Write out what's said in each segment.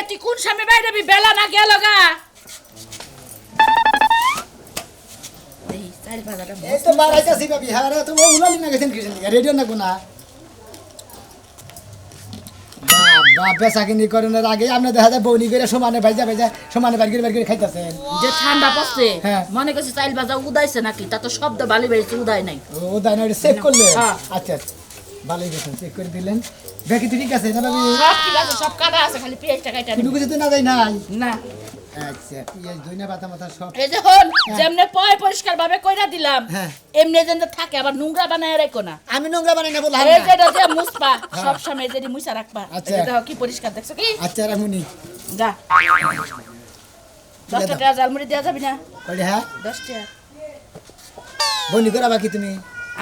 তুই কোন সময় বাইরে বেলা না গেল গা এই চাল বাজারটা এই তো মারাইতাছি বাবি হ্যাঁ রে তুমি উলালি না গেছেন কিছেন রেডিও না কোনা বাপ বেচা কিনি করানোর আগে আপনি দেখা যায় বউনি করে সমানে ভাইজা সমানে বাড়ি খাইতেছেন যে ঠান্ডা পড়ছে হ্যাঁ। মনে করছে চাল বাজার উদাইছে নাকি তা তো শব্দ বালি বেরিয়েছে উদাই নাই ও দাই না চেক করলে হ্যাঁ। আচ্ছা ভালোই গেছেন চেক করে দিলেন দেখি তো ঠিক আছে না বাবি সব ঠিক আছে সব কাটা আছে খালি পেঁয়াজটা কাটা কোনো কিছু তো না যাই নাই না আচ্ছা পেঁয়াজ ধইনা পাতা মাথা সব এই যে হল যেমনে পরিষ্কার ভাবে কইরা দিলাম হ্যাঁ। এমনি যেন থাকে আবার নোংরা বানায় রাখো না আমি নোংরা বানাই না বললাম এই যেটা যে মুছপা সব সময় যেটি মুছা রাখবা আচ্ছা। এই যে দেখো কি পরিষ্কার দেখছো কি আচ্ছা রাখুনি যা 10 টাকা জালমুড়ি দেয়া যাবে না বলি হ্যাঁ 10 টাকা বনি করা বাকি তুমি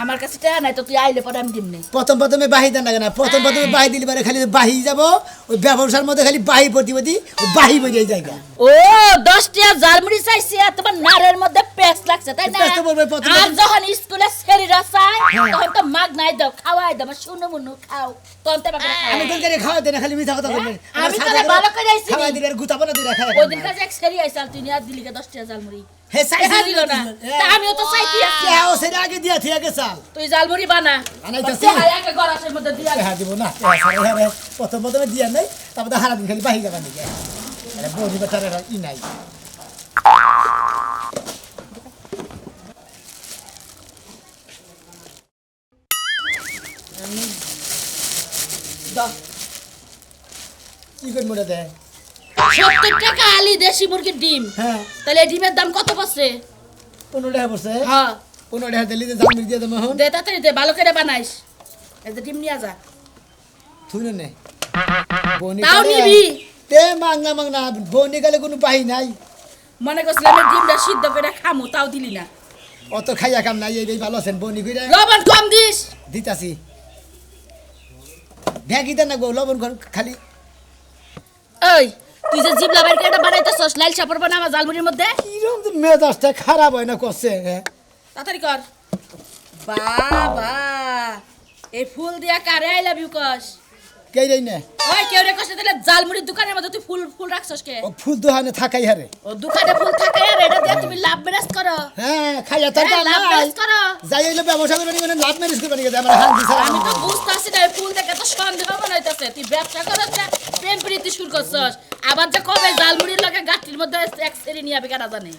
আমার কাছে টাকা নাই তো তুই আইলে পরে আমি দিমনি প্রথমে বাহি দেন লাগে না প্রথমে বাহি দিলে পারে খালি বাহি যাব ওই ব্যবসার মধ্যে খালি বাহি প্রতিপদি বাহি বজে জায়গা ও 10 টাকা জালমুড়ি চাইছি আর তোমার নারের মধ্যে পেস্ট লাগছে তাই না পেস্ট তো বলবে প্রথমে। আর যখন স্কুলে সেরিরা চাই হ্যাঁ। তখন তো মাগ নাই দাও খাওয়াই দাও শুনো মুনু খাও তখন তো বাবা আমি কোন করে খাওয়া দেন খালি মিঠা কথা বলবেন আমি তো ভালো করে আইছি খাওয়া দিলে আর গুতা বনা দিলে খায় ওই দিন কাছে এক সেরি আইছাল তুই নিয়া দিলি কে 10 টাকা জালমুড়ি হে টাকা দিল না তা আমিও তো চাইতি আছি কে ও সেটা আগে দিয়া থিয়া গেছাল তুই জালমুড়ি বানা বানাইতাছি। একে গরাসের মধ্যে দিয়া হ্যাঁ দিব না হ্যাঁ প্রথমে দিয়া নাই তারপরে হারা দিন খালি বাহি যাবা নাকি আরে বনি বেটার ই নাই দাও কি করব না দে 70 টাকা আলি দেশি মুরগির ডিম হ্যাঁ তাহলে এই ডিমের দাম কত পড়ছে 15 টাকা পড়ছে হ্যাঁ 15 টাকা দিলি যে জামির দিয়ে দেবো এখন দে তাড়াতাড়ি দে ভালো করে বানাইস এই যে ডিম নিয়ে যা থুনে নে বনি তাও কালে- নিবি তে মাংনা বনি গেলে কোনো বাহি নাই মনে করছিলাম এই ডিমটা সিদ্ধ করে খামু তাও দিলি না অত খাইয়া কাম নাই এই ভালো আছেন বনি কইরা লবণ কম দিস দিতাছি ঢেকি দেন না গো লবণ খালি ওই তুই যে জিবলা বাইর করে বানাইতেছস লাল চাপড় বানা আমার জালমুড়ির মধ্যে কিরম তো মেজাজটা খারাপ হয় না করছে তাড়াতাড়ি কর বাবা এই ফুল দিয়া কারে আই লাভ ইউ কস কে রে না ওই কেউ রে কষ্ট দিলে জালমুড়ির দোকানের মধ্যে তুই ফুল রাখছস কে ও ফুল দোহানে থাকাই হারে ও দোকানে ফুল থাকে আর এটা দিয়ে তুমি লাভ বেরাস করো হ্যাঁ খাইয়া তো হ্যাঁ, লাভ বেরাস করো যাই হইলো ব্যবসা করবেন মানে লাভ মেরিস করবেন কি আমার হাত দিছে আমি তো বুঝতাছি না এই ফুল দেখে তো সন্দেহ মনে হইতাছে তুই ব্যবসা করছ না প্রেম প্রীতি শুরু করছস আবার যে কবে জালমুড়ির লগে গাঠির মধ্যে এক সেরি নিয়ে আবে কেনা জানে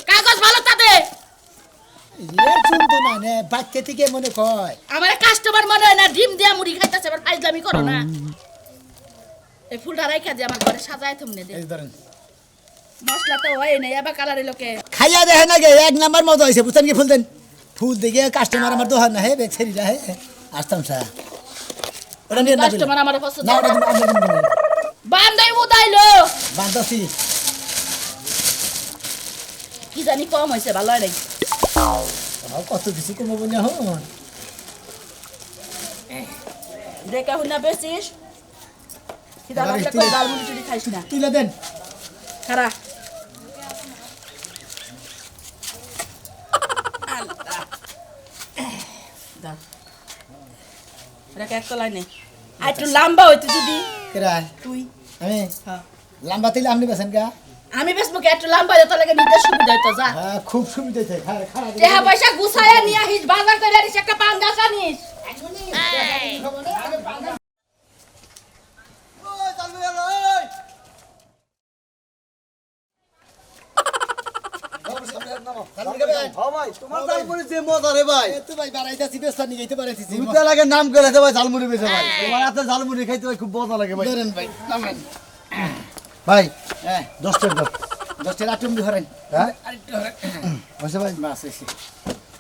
কাগজ ভালো তাতে এ শুনতো না নে বাচ্চা থেকে মনে কয় আমার কাস্টমার মনে হয় না ডিম দিয়া মুড়ি খাইতাছে আবার ফাইজলামি করো না এই ফুলটা রাইখা দে আমার ঘরে সাজায় থমনে দে এই ধরেন মশলা তো হয় না এবার কালারের লোকে খাইয়া দেখে না গে এক নাম্বার মজা হয়েছে বুঝছেন কি ফুল দেন ফুল দেখে কাস্টমার আমার দোহান না হে বে ছেড়িলা হে আসতাম সা ওটা নিয়ে না কাস্টমার আমার পছন্দ না ওটা দিন বান্দাই উদাইলো বান্দাসি কি জানি কম হইছে ভালো হয় নাই কত কিছু কমাবো না হন দেখা হুনা বেশিস খিদা এবার লাগলে তুই- কই ডাল মুড়ি টুড়ি খাইস না তুলে দেন খারা দাও এটা এক তলায় নেই আর একটু লম্বা হইতে যদি কেরা তুই আমি হ্যাঁ লম্বা তিলে আপনি বেছেন কা আমি বেশ মুখে একটু লম্বা হইতে তোর লাগে নিতে সুবিধা হইতো যা হ্যাঁ খুব সুবিধা আছে খারাপ টাকা পয়সা গুছায়া নিয়ে আহিস বাজার করে আনিস একটা পাঙ্গাস আনিস তোমার জালমুড়ি যে মজা রে ভাই তো ভাই বাড়াইতাছি বেস্তা নিয়ে যেতে পারতেছি দুইটা লাগে নাম করে দে ভাই ঝালমুড়ি বেচে ভাই তোমার হাতে ঝালমুড়ি খাইতে ভাই খুব মজা লাগে ভাই ধরেন ভাই নামেন ভাই হ্যাঁ 10 টাকা দাও 10 টাকা আটুম ধরেন হ্যাঁ আরেকটু ধরেন আচ্ছা ভাই বাস এসে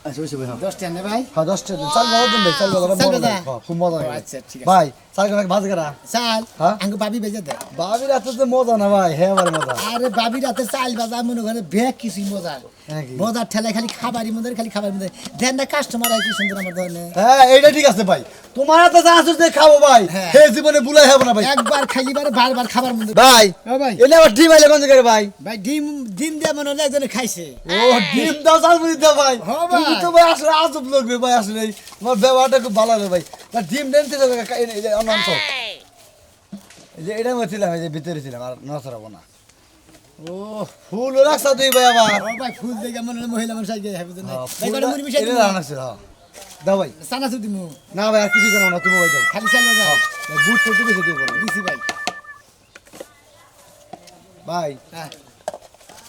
আচ্ছা ওইসব ভাই 10 টাকা নে ভাই হ্যাঁ 10 টাকা চাল ভালো দেন ভাই চাল ভালো চাল মজা ভাজা? লাগে, হ্যাঁ, খুব মজা লাগে আচ্ছা, ঠিক আছে। ভাই চাল করে ভাজ করা চাল হ্যাঁ? আঙ্গু বাবি বেজে দে বাবির হাতে তো মজা না ভাই হ্যাঁ আমার মজা আরে বাবি রাতে চাল বাজা মনে করে ব্যাগ কিছুই মজা হ্যাঁ কি? মজার ঠেলায় খালি খাবারই মধ্যে খালি খাবার মধ্যে দেন না কাস্টমার আই কি সুন্দর আমার ধরনের হ্যাঁ এইটা ঠিক আছে ভাই তোমার হাতে যা আছে যে খাবো ভাই হ্যাঁ। হে জীবনে ভুলাই হবে না ভাই একবার খাইলি বারে বারবার খাবার মধ্যে ভাই ও ভাই এনে আবার ডিম আইলে কোন জায়গায় ভাই ভাই ডিম ডিম দিয়ে মনে হলো একজনে খাইছে ও ডিম দাও ঝালমুড়ি দাও ভাই হ্যাঁ ভাই। তুমি তো ভাই আসলে আজব লোক রে ভাই আসলে তোমার ব্যবহারটা খুব ভালো রে ভাই তা ডিম দেন তো অনন্ত এই যে এটা মধ্যে ছিলাম, এই যে ভিতরে ছিলাম, আর নড়াচড়াবো না। ও ফুল রাখছ তুই ভাই আবার। ও ভাই ফুল দেখে মনে হলো মহিলা মানুষ আগে হ্যাঁ বুঝলেন হ্যাঁ, ভাই ফুল কটা মুড়ি মিশাই এটা দিবো? রান্নাছিল, হ্যাঁ। দাও ভাই। চানাচুর দিমু না ভাই আর কিছু জানো না, তুমি ভাই দাও। খালি চাল বাজা ভাই, বুট তো বেশি দিয়ে বলো। দিছি ভাই ভাই হ্যাঁ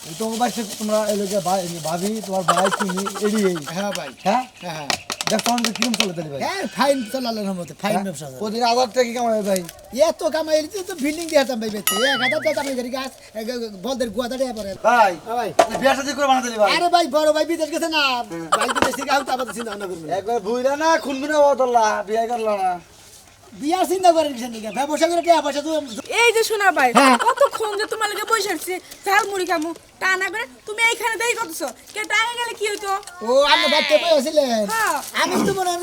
এই তোমার বাড়িতে তোমরা এই লোকে ভাবি, তোমার ভাই, তুমি এড়ি এই, হ্যাঁ ভাই হ্যাঁ হ্যাঁ হ্যাঁ দেখো আমাদের কিরম চলে তাহলে ভাই। হ্যাঁ ফাইন চলালেন মতো ফাইন ব্যবসা চলে। প্রতিদিন 1000 টাকা কি কামাই ভাই? এত কামাই তো বিল্ডিং দিয়ে আসতাম ভাই বেচে 1000 টাকা কামাই করি গাছ বলদের গুয়াটা দিয়ে পরে ভাই হ্যাঁ ভাই বিয়া শাদী করে বানা দিলি ভাই। আরে ভাই বড় ভাই বিদেশ গেছে না ভাই বিদেশ থেকে আউট আবার চিন্তা ভাবনা করবেন একবার ভুইরা না খুনবিনা বদলা বিয়া করলা না। বিয়ার চিন্তা করেন কিসের নিকে ব্যবসা করে টাকা পয়সা তো এই যে শোনা ভাই হ্যাঁ। কতক্ষণ যে তোমার লাগে বসে আছি ঝাল মুড়ি খামু তা না করে তুমি এইখানে দেরি করতেছো কে টাকা গেলে কি হইতো ও আপনি বাচ্চা বসেছিলেন হ্যাঁ। আমি তো মনে হয়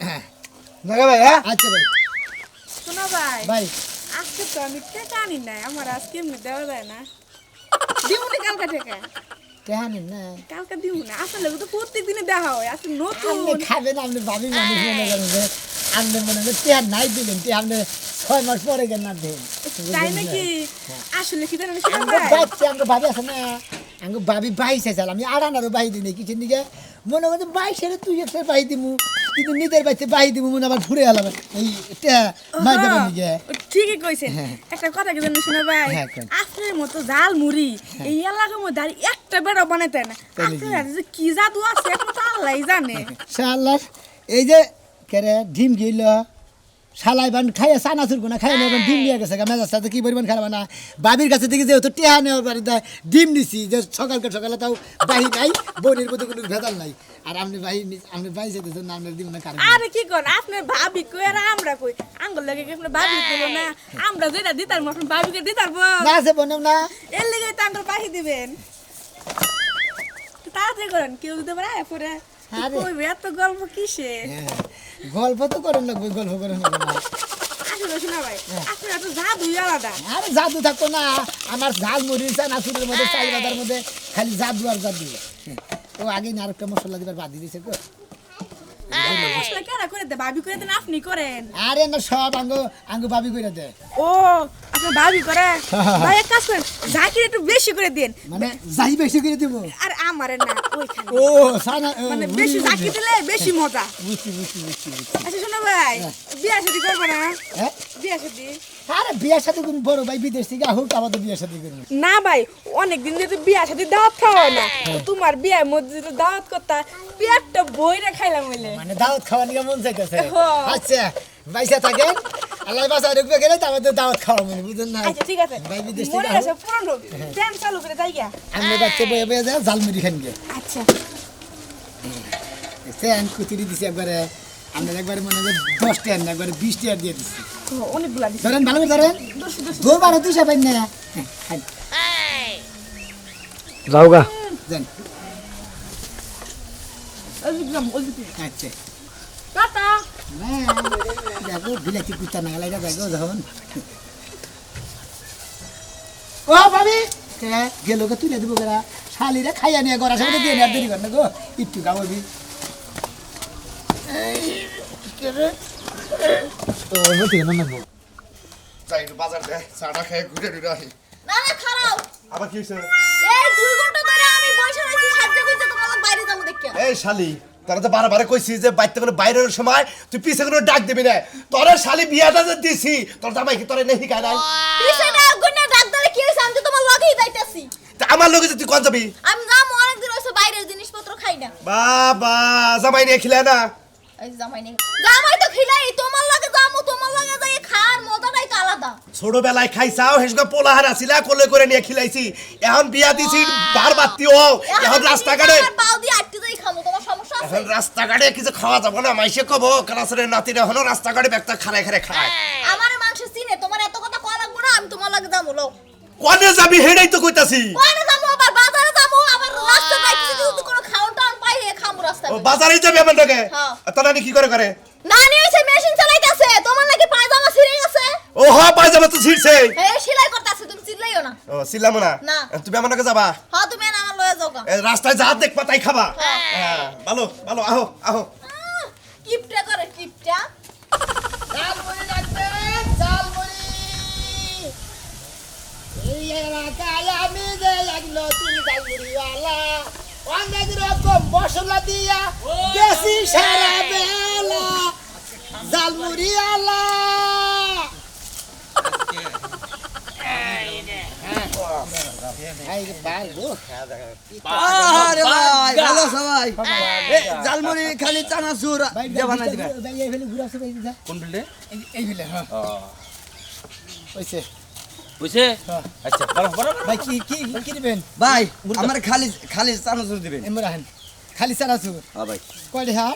হ্যাঁ না ভাই, হ্যাঁ আচ্ছা ভাই শোনা ভাই ভাই আজকে তো আমি টাকা আনি নাই আমার আজকে এমনি দেওয়া যায় না দিমু না কালকে টাকা কেন না কালকে দিমু না আসলে তো প্রত্যেক দিনে দেখা হয় আজকে নতুন আপনি খাবেন আপনি ভাবি মানুষ মনে করেন যে আপনি মনে করেন টেহার নাই দিলেন টেহার আপনি 6 মাস পরে গেল না দেন তাই নাকি আসলে কি জানেন শোনা আমরা ভাই বাচ্চা আমরা ভাবি আছে না আমরা ভাবি বাইশে চাল আমি আড়ানারও বাহি দিই কিছু দিকে মনে করছে বাইশের তুই একটা বাহি দিমু কিন্তু নিজের বাড়িতে বাহি দিমু মনে আবার ঘুরে এলাম এই মাই দেবেন নিকে ঠিকই কইছেন একটা কথা কি জানেন শোনা ভাই হ্যাঁ, কোন? আপনার মতো জাল মুড়ি এই এলাকার মধ্যে আর একটা বেড়া বানাইতে না তাই নাকি? আপনার যে কি জাদু আছে একমাত্র আল্লাহই জানে শালার এই যে কেরে ডিম গিল শালাই বান খাইয়ে চানাচুর গুনা খাইয়ে নেবেন ডিম দিয়ে গেছে মেজার সাথে কি পরিমাণ খারাপ না বাবির কাছে দেখি যেহেতু টেহা নেওয়ার বাড়িতে ডিম নিছি যে সকালে তাও বাহি নাই বোনের প্রতি কোনো ভেজাল নাই আর আপনি বাহি যেতেছেন না আপনার দিব না কারণ আরে কি কোন আপনার ভাবি কই আর আমরা কই আঙ্গুল লাগে কি আপনার ভাবি কইলো না আমরা যেটা দিতার মতন ভাবিকে দিতার না আছে বনাম না এর লেগে তো আঙ্গুল পাহি দিবেন তাড়াতাড়ি করেন কেউ দিতে পারে পরে আরে। কইবে এত গল্প কিসে হ্যাঁ, গল্প তো করেন লাগবে গল্প করেন লাগবে না আসলে শোনা ভাই আপনার এত জাদুই আলাদা আরে জাদু থাকতো না আমার ঝাল মুড়ি চানাচুরের মধ্যে চাল বাদার মধ্যে খালি জাদু আর জাদু ও আগে না আরেকটা মশলা দিবার বাদ দিয়ে দিয়েছে গো মশলা কেনা করে দে ভাবি করে দেন আপনি করেন আরে না সব আঙ্গু ভাবি করে দেয় ও আপনার ভাবি করে ভাই এক কাজ করেন জাকির একটু বেশি করে দেন মানে যাই বেশি করে দিব আর আমারে না ওইখানে ও সানা মানে বেশি জাকি দিলে বেশি মজা বুঝছি আচ্ছা শোনো ভাই বিয়া শাদী করবো না হ্যাঁ বিয়া শাদী আরে বিয়ের সাথে কোন বড় ভাই বিদেশ থেকে হোক আমাদের বিয়ের সাথে করবো না ভাই অনেকদিন যেহেতু বিয়া শাদী দাওয়াত খাওয়া হয় না তো তোমার বিয়ার মধ্যে যদি দাওয়াত করতা পেটটা বইরা খাইলাম বলে মানে দাওয়াত খাওয়া নিয়ে মন চাইতেছে হ্যাঁ। আচ্ছা বাইসা থাকেন আল্লাহ বাসা ঢুকবে গেলে তো আমাদের দাওয়াত খাওয়া মনে বুঝলেন না আচ্ছা ঠিক আছে ভাই বিদেশ থেকে মনে আছে পুরানো ফ্যান চালু করে যাই গা আমি বাচ্চা বয়ে বয়ে যায় জালমুড়ি খান গিয়ে আচ্ছা ফ্যান কুচুরি দিছি একবারে আমরা একবারে মনে হয় 10 টাকা না একবারে 20 টাকা দিয়ে দিচ্ছি ও, অনেকগুলা দিছি ধরেন ভালো করে ধরেন দুবার দুইশো পাই না খান যাও গা। যান ওই আচ্ছা টাটা না দেখো বিলাতি কুত্তা না লাগা দেখো যখন ও ভাবি গেল গো তুলে দেবো গেরা শালিরা খাইয়া নিয়ে গড়া সাথে দিয়ে নেওয়ার দেরি কর না গো একটু গাবি যাই একটু বাজার দে, চাটা খেয়ে ঘুরে ঘুরে আসি। না না খারাপ আবার কি হয়েছে? এই 2 ঘন্টা ধরে আমি বসে রইছি সাহায্য করতে তোমার বাইরে যাবো দেখিয়া এই শালি তারা তো বারবার কইছি যে বাইতে কোনো বাইরের সময় তুই পিছে কোনো ডাক দিবি না। তোরে শালি বিয়াটা যে দিছি তোর জামাই কি তোরে নেহি গায় নাই? পিছনে গুনে ডাক ধরে কি হইছে আমি তো তোমার লগেই যাইতাছি তা আমার লগে যে তুই কোন যাবি? আমি যাবো অনেকদিন হইছে বাইরের জিনিসপত্র খাই না বাবা জামাই নিয়ে খিলে না। এই জামাই নেই জামাই তো খিলাই তোমার লগে যাবো তোমার লগে যাই খার মজাটাই তো আলাদা ছোটবেলায় খাইছাও হেসগা পোলাহার আসিলা কোলে করে নিয়ে খিলাইছি। এখন বিয়া দিছি বার বাত্তি ও এখন রাস্তাঘাটে আমার পাও দিয়ে আটকে যাই খামো তোমার সমস্যা আছে এখন রাস্তাঘাটে কিছু খাওয়া যাবো না। মাইসে কব কালাসরের নাতিরা হলো রাস্তাঘাটে ব্যাগটা খাড়ায় খাড়ায় খায়। আমারে মানুষ চিনে তোমার এত কথা কওয়া লাগবে না আমি তোমার লগে যাবো লও কোনে যাবি হেডাই তো কইতাছি। কোনে যাবো আবার বাজারে যাবো আবার রাস্তা বাইতে যদি কোনো খাওন টাউন পাই হে খামু রাস্তায় ও বাজারেই যাবি আমার লগে? হ্যাঁ। তোরা কি করে? নানি হইছে মেশিন চালাইতাছে তোমার নাকি পায়জামা ছিঁড়ে গেছে ও হ পায়জামা তো ছিড়ছে। এই সেলাই করতেছে তুমি চিল্লাইও না ও ছিলাম না। না। তুমি আমার লগে যাবা? হ্যাঁ তুমি না আমার লয়ে যাও গা এ, রাস্তায় যা দেখবা তাই খাবা। হ্যাঁ ভালো ভালো আহো আহো। কিপটা করে কিপটা জালমুড়ি লাগবে জালমুড়ি ঢাকায় আমি যে লাগলো তুমি ঝালমুড়িওয়ালা অনেক রকম মশলা দিয়া দেশি সারা বেলা ঝালমুড়িওয়ালা আরে ভাই ভালো সবাই জালমুড়ি খালি চানাচুর দিয়ে বানাই দিবে কোন ফিল্ডে এই বিলে হ্যাঁ হইছে বুঝছে হ্যাঁ। আচ্ছা বড় বড় ভাই কি কি কি দিবেন ভাই আমার খালি খালি চানাচুর দিবেন ইমরান খালি চানাচুর হ্যাঁ ভাই কয়টা হ্যাঁ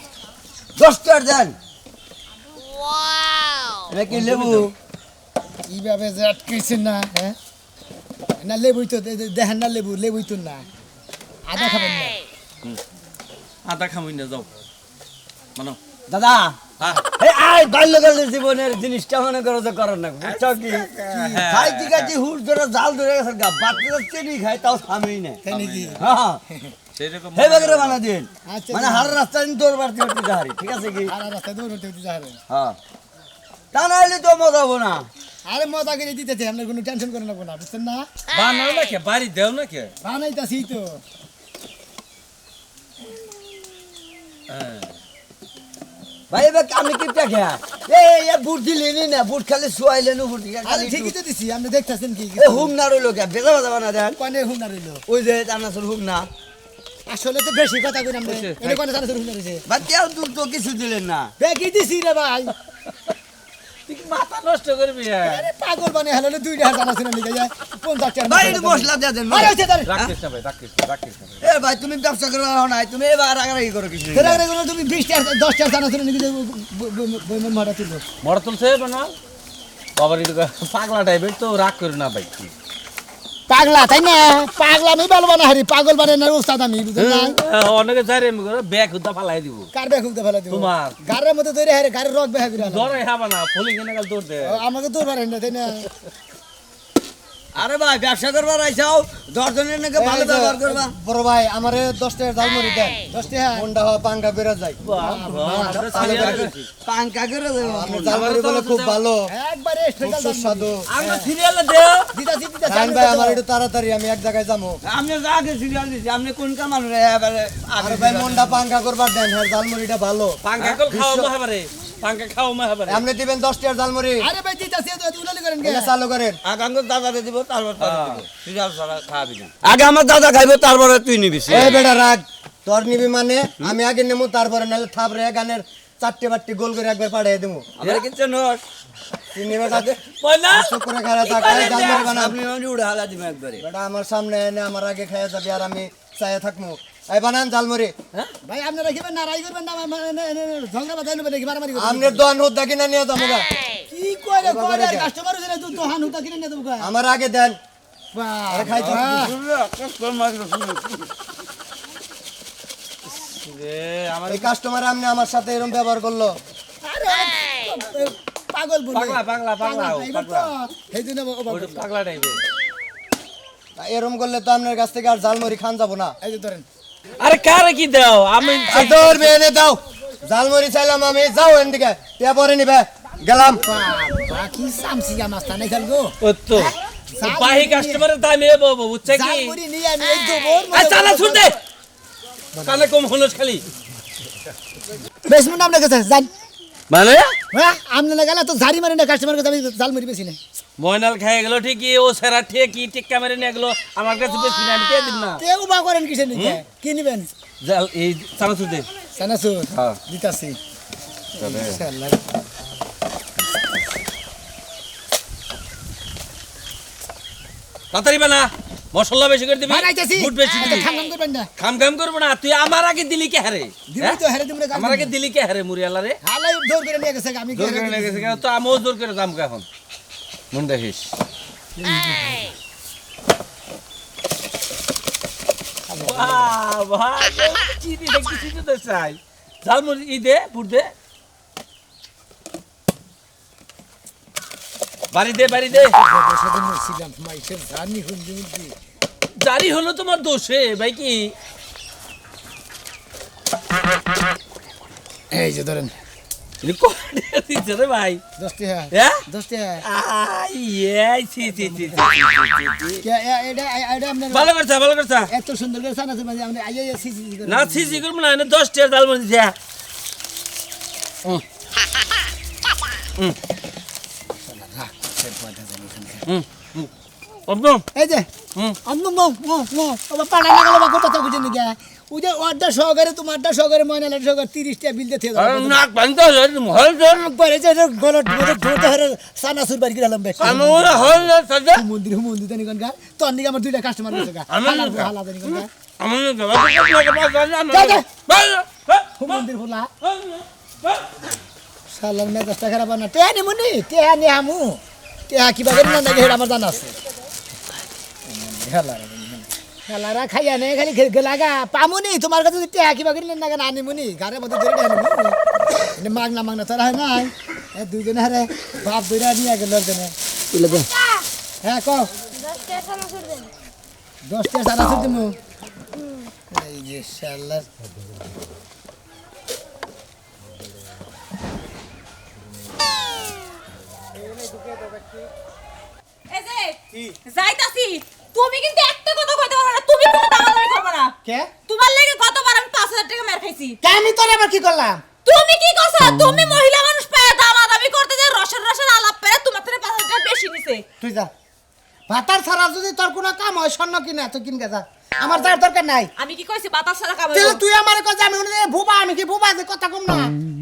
10 টাকা দেন এটা কি লেবু কিভাবে যে আটকেছেন না হ্যাঁ না লেবুই তো দেখেন না লেবুই তো না আদা খাবেন না আদা খামুই না যাও মানো দাদা হ্যাঁ এই আই বাল্যকালের জীবনের জিনিসটা মনে করো যে করার না বুঝছো কি খাই কি খাইছি হুট ধরে জাল ধরে গেছে গা বাচ্চারা চিনি খায় তাও সামনেই না তাই নাকি হ্যাঁ সেরকম হে বাগরে বানা দিন আচ্ছা, মানে হার রাস্তা দিন তোর বাড়তে উঠতে যাহারি ঠিক আছে কি আর রাস্তায় দৌড় উঠতে যাবে হ্যাঁ তা নাইলে তো মজা হবো না আরে মজা করে দিতেছে আপনার কোনো টেনশন করে নেবো না বুঝছেন না বানাও না কে বাড়ি দেও না কে বানাইতাছি তো হ্যাঁ ভাই এবার আমি কি টাকা এই বুট দিলেনি না বুট খালি শুয়াইলেন বুট আরে ঠিকই তো দিছি আপনি দেখতেছেন কি এ হুম না রইলো কে বেজা বেজা বানা দেন কোনে হুম না রইলো ওই যে চানাচুর হুম না আসলে তো বেশি কথা কই আমরা এটা কোনে জানা হুম না রইছে বা কেউ দূর তো কিছু দিলেন না বেকি দিছি রে ভাই তুই কি মাথা নষ্ট করবি আরে পাগল বানে হলো 2000 জানা শুনে লিখে যায় 50 টাকা ভাই একটু মশলা দিয়ে দেন আরে হইছে তারে রাখিস না ভাই রাখিস না এ ভাই তুমি ব্যবসা করবে নাই তুমি এবার আগারাই করো কিছু তেরা রে তুমি 20 টাকা 10 টাকা জানা শুনে লিখে বইমের মারা তুলো মরা তুলছে বানাও বাবারি তো পাগলা টাইপের তো রাগ করি না ভাই পাগলা তাই না পাগলা আমি বলবো না হারি পাগল বানে না ওস্তাদ আমি বুঝছেন না অনেকে যাই রে ব্যাগ হুদা ফালাই দিব কার বে খুলতে ফেলা দিব তোমার। গারের মধ্যে ধরে হারে গারের রক বেহা করে জ্বরে হাবা না ফুলি কেনে কাল দৌড় দে আমাকে দূর পারেন না তাই না আরে ভাই ব্যবসা করবার আইছাও 10 জনের নাকি ভালো ব্যবহার করবা বড় ভাই আমারে 10 টাকা জালমুড়ি দেন 10 টাকা কোনটা হয় পাঙ্গা বেড়ে যায় পাঙ্কা করে দেবো আপনার জালমুড়ি বলে খুব ভালো একবারে খুব স্ট্রেট সুস্বাদু আমরা সিরিয়ালে দেও দিতাছি খান ভাই আমার একটু তাড়াতাড়ি আমি এক জায়গায় যাবো আপনি আগে সিরিয়াল দিছি আপনি কোন কামান রে এবারে আরে ভাই মনটা পাঙ্গা করবার দেন হ্যাঁ জালমুড়িটা ভালো পাঙ্কা কল খাও মাহাবারে পাঙ্কা খাও মাহাবারে আপনি দিবেন 10 টাকার জালমুড়ি আরে ভাই দিতাছি তো উলালি করেন কে এটা চালু করেন আগাঙ্গ দাদারে দিব তারপর তোরে দিব সিরিয়াল ছাড়া খাবি না আগে আমার দাদা খাইবো তারপরে তুই নিবি এই বেটা রাগ তোর নিবি মানে আমি আগে নেবো তারপরে নাহলে থাপরে গানের 4টে 5টে গোল করে একবার পাঠিয়ে দেবো আমার কিছু নয় চিনি বেটা কই না চুপ করে খারা থাক এই জালমুড়ি বানাবো আপনি মানে উড়ে হালা দিবেন একবারে বেটা আমার সামনে এনে আমার আগে খাইয়া যাবে আর আমি চাইয়া থাকবো এই বানান জালমুড়ি ভাই আপনারা রাখিবেন না রাই করবেন না ঝগড়া বাজাই নেবেন নাকি মারামারি করবেন আমনে দোয়ান হুদ্দা কিনা নিয়ে যাবো গা। কি করে করে কাস্টমার হইছে তো দোহান হুতা কিনে নিয়ে দেবো আমার আগে দেন আরে খাই তো রে আমার এই কাস্টমার আমনে আমার সাথে এরকম ব্যবহার করলো আরে পাগল বলে পাগলা এই জন্য ওটা পাগলা টাইপের এরকম করলে তো আপনার কাছ থেকে আর জালমুড়ি খান যাবো না এই যে ধরেন আরে কারে কি দাও আমি আদর বেনে দাও জালমুড়ি চাইলাম আমি যাও এদিকে তে পরে নিবে গেলাম বাকি সামসিয়া মাস্তা নাই খেলবো ও তো বাহি কাস্টমারের দাম এ বাবু বুঝছে কি জালমুড়ি নিয়ে আমি এই তো বোর আই চালা ছুট দে কানে কম হলো খালি বেসমেন্ট আপনার কাছে যান মানে হ্যাঁ আপনি না গেলে তো ঝাড়ি মারি না কাস্টমার কাছে আমি জালমুড়ি বেশি না ময়নাল খেয়ে গেল ঠিকই ও সেরা ঠিকই টিক্কা মেরে নিয়ে গেলো আমার কাছে বেশি না আমি কে দিব না কেউ বা করেন কিসের নিকে কি নিবেন জাল এই চালা ছুট দে সানাসুর হ্যাঁ দিতাছি ইনশাআল্লাহ তাড়াতাড়ি বানা মশলা বেশি করে দিবি বানাইতেছি গুড় বেশি দিবি খাম খাম করবেন না খাম খাম করবো না তুই আমার আগে দিলি কে হারে দিবি তো হেরে দিমরে আমার আগে দিলি কে হারে মুরিয়ালা রে হালাই জোর করে নিয়ে গেছে আমি জোর করে লেগেছে কেন তো আমিও জোর করে দাম এখন মন দেখিস বাহ বাহ চিনি দেখি চিনি তো চাই ঝালমুড়ি ই দে পুর দে বাড়ি দে সেদিন ছিলাম মাইসের জানি হুন্দি জারি হলো তোমার দোষে ভাই কি এই যে ধরেন এটা কয়টা দিচ্ছে রে ভাই 10 টাকা হ্যাঁ 10 টাকা এই ছি ছি ছি এটা আপনার ভালো করছা এত সুন্দর করে চানাচুর মানে আমরা আইয়া সিসি করে না ছি ছি করবো না এনে 10 টাকা জালমুড়ি দিছে একদম এই যে আম্মু মো মো মো বাবা পাড়া না গেল বাবা কথা বুঝে নি গা ওই যে অর্ডার সহকারে তোমারটা সহকারে ময়নালের সহকারে 30 টাকা বিল দিতে আরে দাও নাক বান্ধ হল জন পরে যে গলট গলট ধরতে হরে চানাচুর বাড়ি গেলাম বেশ আমার হল না সাজা মন্দির জানি কোন গা তো অনেক আমার দুইটা কাস্টমার আছে গা আমার হালা জানি কোন গা আমার মন্দির ফুলা শালার মেজাজটা খারাপ না টেহানি মুনি টেহানি আমু টেহা কিবা করে না নাকি আমার জানা আছে খেলারা খাইয়া নে খালি গেলাগা পামুনি তোমার কাছে যদি টেহা কিবা করে না আনি মুনি ঘরের মধ্যে ধরে আনি মাগনা তোরা হয় নাই দুইজনে হারে বাপ দুইটা নিয়ে গেল জনে হ্যাঁ কো 10 টাকা চানাচুর দেন 10 টাকা চানাচুর দিমু এই যে শালার এই যে যাইতাছি তুমি কিন্তু একটা কথা কইতে পারবে না তুমি কোনো দামাদামি করবে না কে তোমার লাগে গতবার আমি 5000 টাকা মের খাইছি কে আমি তোর আবার কি করলাম তুমি কি করছো তুমি মহিলা মানুষ পায় দামাদামি করতে যে রসের আলাপ পেরে তোমার থেকে 5000 টাকা বেশি নিছে তুই যা ভাতার ছাড়া যদি তোর কোনো কাম হয় স্বর্ণ কিনা তুই কিনকে যা আমার যার দরকার নাই আমি কি কইছি বাতাস ছাড়া কামাই তাহলে তুই আমার কাছে আমি ভুবা আমি কি ভুবা যে কথা কম না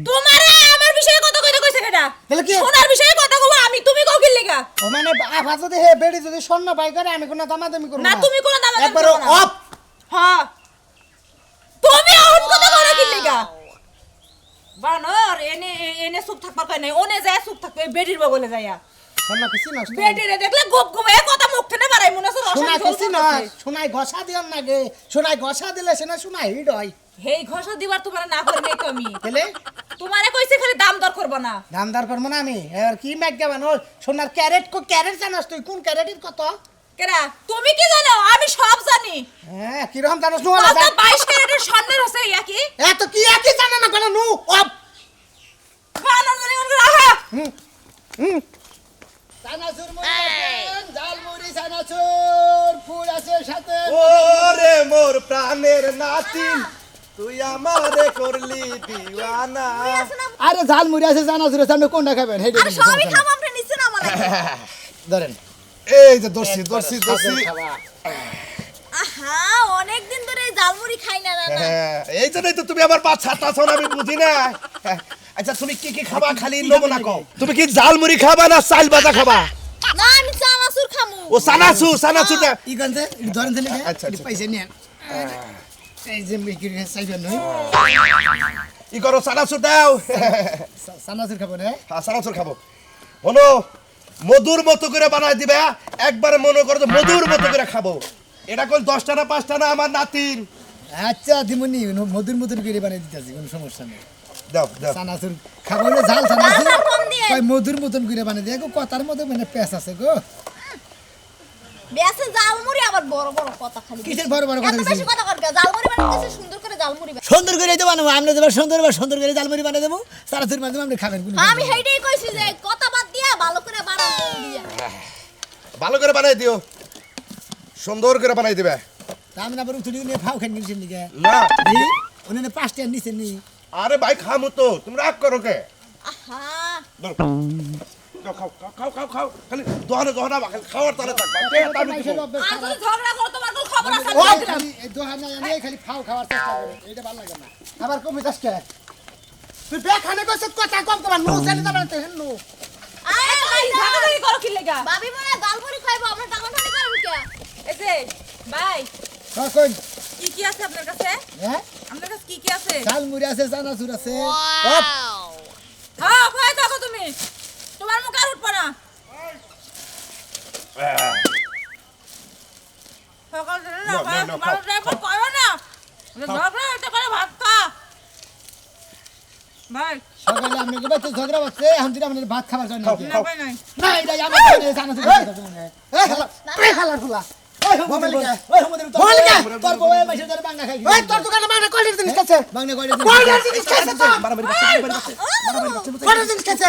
তোমারে আমার বিষয়ে কথা কইতে কইছে কেডা তাহলে কি সোনার বিষয়ে কথা কইবো আমি তুমি কও কি লাগা ও মানে আফা যদি হে বেড়ি যদি স্বর্ণ পাই করে আমি কোনো দামাদামি করব না তুমি কোনো দামাদামি একবার করবে না অফ হ্যাঁ তুমি অন কথা কও কি লাগা বানর এনে এনে চুপ থাকবার কই নাই ওনে যায় চুপ থাকবে বেডির বগলে যায়া স্বর্ণ কিছু না বেডিরে দেখলে গোপ গোপ এ কথা মুখ থেকে বাড়াই মনে হচ্ছে শোনা রসের কিছু না শোনাই ঘষা দিও না গে শোনাই ঘষা দিলে সেনা শোনাই হিট হয় হেই ঘষা দিবার তোমার না করে নাই তো আমি তাহলে তোমারে কইছে খালি দাম দর করব না দামদার করবো না আমি এবার কি ম্যাগা বানো সোনার ক্যারেট ক্যারেট জানাস তুই কোন ক্যারেটের কত কেরা তুমি কি জানো আমি সব জানি হ্যাঁ কিরকম জানাস নো কত 22 ক্যারেটের স্বর্ণের হচ্ছে ইয়া কি এত কি একই জানা না কেন নু অফ বানর জানি কোন রাখা চানাচুর মুড়ি জাল মুড়ি চানাচুর ফুল আছে সাথে ওরে মোর প্রাণের নাতিন তুই আমারে করলি দিওয়ানা আরে জাল মুড়ি আছে চানাচুর আছে আপনি কোনটা খাবেন হেডে আরে সবই খাবো আপনি নিছেন আমার ধরেন এই যে দর্শি আহা অনেক দিন ধরে এই জালমুড়ি খাই না না এই জন্যই তো তুমি আমার পা ছাড়তাছ না আমি বুঝি না আচ্ছা তুমি কি খাবা খালি নমুনা কও তুমি কি জালমুড়ি খাবা না চাল ভাজা খাবা না আমি চানাচুর খামু ও সানাসু ই গন্তে ধরেন দিলে আচ্ছা, আচ্ছা পয়সা নিয়ে এই যে বিক্রি চাইবেন নই ই করো সানাসু দাও চানাচুর খাবো না হ্যাঁ সানাসুর খাবো হলো মধুর মতো করে বানাই দিবে একবারে মনে করো যে মধুর মতো করে খাবো এটা কোন 10 টাকা 5 টাকা আমার নাতির আচ্ছা দিমুনি মধুর মধুর করে বানিয়ে দিতেছি কোনো সমস্যা নেই দাও দাও চানাচুর খাবো না ঝাল চানাচুর ঝাল কম দিয়ে। কই মধুর মতন করে বানিয়ে দিয়ে কথার মধ্যে মানে পেঁচ আছে গো বেশি জালমুড়ি আবার বড় বড় কথা খালি কিসের বড় বড় কথা এত বেশি কথা কর জালমুড়ি বানাইতেছে সুন্দর করে জালমুড়ি সুন্দর করে দেবো না আমরা দেবো সুন্দর করে জালমুড়ি বানিয়ে দেবো চানাচুর মাধ্যমে আপনি খাবেন আমি হেইটাই কইছি যে কথা বাদ দিয়া ভালো করে বানাবো দিয়া ভালো করে বানাই দিও সুন্দর করে বানাই দিবে আমি না বড় তুলি নিয়ে ফাও খান নিছেন নিকে না এই ওনে 5 টাকা নিছেন নি আরে ভাই খামু তো তুমি রাগ করো কে আহা দাও। খাও খালি দোহানা খালি খাওয়ার তালে থাকবা আর যদি ঝগড়া করো তোমার কোনো খবর আছে ওই না আমি এই দোহানা আমি খালি ফাও খাওয়ার চেষ্টা করি এটা ভালো লাগে না আবার কমে যাস কে তুই বেখানে কইছ কথা কম কর নো জানি যাবে তো হেন নো আয় ভাই ঝগড়াঝাগড়ি করো কি লাগা ভাবি বলে জালমুড়ি খাইবো আমরা টাকাটানি করব কে এই যে ভাই কই কি আছে আপনার কাছে হ্যাঁ আপনার কাছে কি আছে জালমুড়ি আছে চানাচুর আছে হ্যাঁ ভাই দেখো তুমি তোমার মুখ আর উঠবে না সকাল থেকে না নাও, ভাই নাও, তোমার খাও, ড্রাইভার করো না ঝগড়া হতে করে ভাত খা ভাই সকালে আপনি কি বাচ্চা ঝগড়া হচ্ছে এখন তুই আমাদের ভাত খাবার জন্য খাও, নাকি? খাও। ভাই নাই না এটা আমার জন্য চানাচুর এই হালা ফুলা ও হুমুদির ওই হুমুদির তোর বউ মাইছে ধরে বাংলা খাই ওই তোর দোকানে বাংলা কয়টা জিনিস আছে বাংলা কয়টা জিনিস আছে মারামারি বাচ্চা কয়টা জিনিস আছে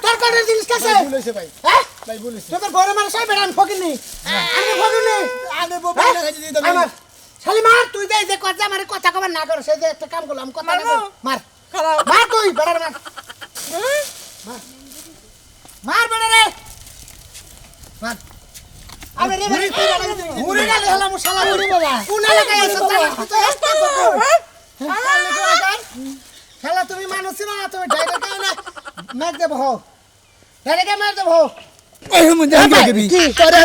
তোর কয়টা জিনিস আছে বলেছে ভাই হ্যাঁ ভাই বলেছে তোর বড় মার সাহেব আমি ফকিনি আমি বউ বাংলা খাই দিই তো আমার শালিমার তুই দে যে কথা আমারে কথা কবার না কর সেই যে একটা কাম করলাম কথা না কর মার মার তুই বড় মার মার বড় রে মার আরে রে মুড়ি গালে হলাম শালা মুড়ি বাবা কোন এলাকায় আছো তুই একটা শালা তুমি মানুষ না তুমি ডাইরেক্ট না মার দেব হো ডাইরেক্ট মার দেব হো ওই হুমুন্দির কি তোরে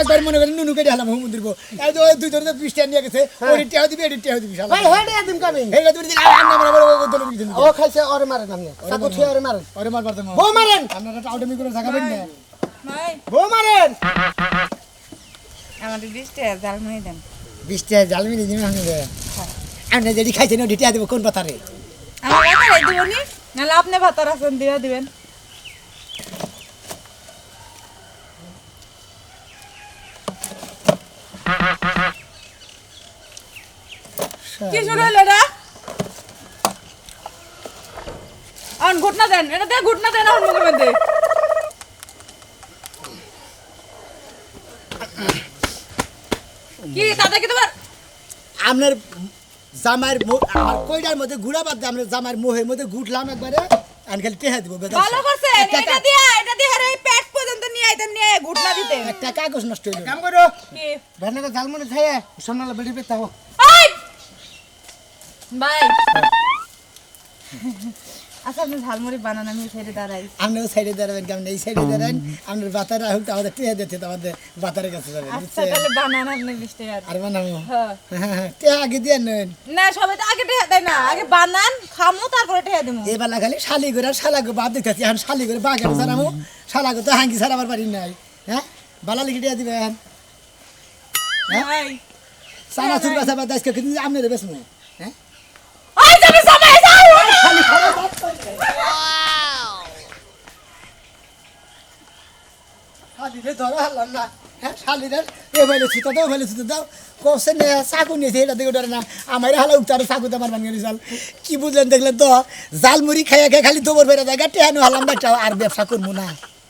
একবার মনে করে নুনু কেটে হলাম হুমুন্দির বো এই যে দুই ধরে 20 টাকা নিয়ে গেছে ওই টিয়া দিবি এডি টিয়া দিবি শালা ভাই হেডে দিম কবে হেডে তুমি দিলা আন্না মারা বড় দল দিন ও খাইছে ওরে মারেন আপনি সাকু খেয়ে ওরে মারবার দেব বো মারেন আপনারা তো আউটমি করে থাকাবেন না ভাই বো মারেন আমাদের 20 টাকা ঝালমুড়ি দেন 20 টাকা জালমি দিবি আমি আপনি যেটি খাইছেন ওই টিয়া দেব কোন পাতারে আমার ভাতারে দিবনি নালে আপনি ভাতার আছেন দিয়া দিবেন কি শুরু হলো রে আন ঘটনা দেন এটা দে ঘটনা দেন আমার মুখের মধ্যে কি তাতে কি তোমার আপনার জামার আমার কইডার মধ্যে গুড়া বাদ দিয়ে আপনার জামার মোহের মধ্যে গুটলাম একবারে আনকাল টেহা দিব ভালো করছে এটা দিয়ে আরে পেট পর্যন্ত নিয়ে আইতেন নিয়ে ঘটনা দিতে একটা কাগজ নষ্ট হইল কাম করো কি ভেন্নাটা ঝালমুড়ি খাইয়ে সোনালা বেড়ি পেতে হো এই বাই আচ্ছা আপনি ঝালমুড়ি বানান আমি ফেরে দাঁড়াই আপনি ওই সাইডে দাঁড়াবেন কেমন এই সাইডে দাঁড়ান আপনার বাতারা হোক আমাদের টেহা দিতে আমাদের বাতারের কাছে যাবেন আচ্ছা তাহলে বানান আপনি 20 টাকা আর বানাবো হ্যাঁ টেহা আগে দিয়ে নেন না সবাই তো আগে টেহা দেয় না আগে বানান খামু তারপরে টেহা দেবো এবেলা খালি শালি করে আর শালাকে বাদ দিতেছি এখন শালি করে বাঘের ছাড়ামো শালাকে তো হাঙ্কি ছাড়াবার পারি নাই হ্যাঁ বালা লিখে টেহা দিবেন ভাই সানা চুর বাসা বাদ আজকে কিন্তু আপনি রে বেশ হ্যাঁ ওই তুমি সবাই যাও খালি খাওয়া বাদ শালিরে ধরা হলাম না হ্যাঁ শালিরে এ ভাইলে ছুতো দাও ভাইলে ছুতো দাও কষে নে চাকু নিয়েছে এটা দেখে ডরে না আমার হালা উত্তর চাকু তো আমার বানিয়ে জাল কি বুঝলেন দেখলেন তো জাল মুড়ি খাইয়া খাই খালি দোবর বেড়ে জায়গা টেহানো হলাম না আর ব্যবসা করবো না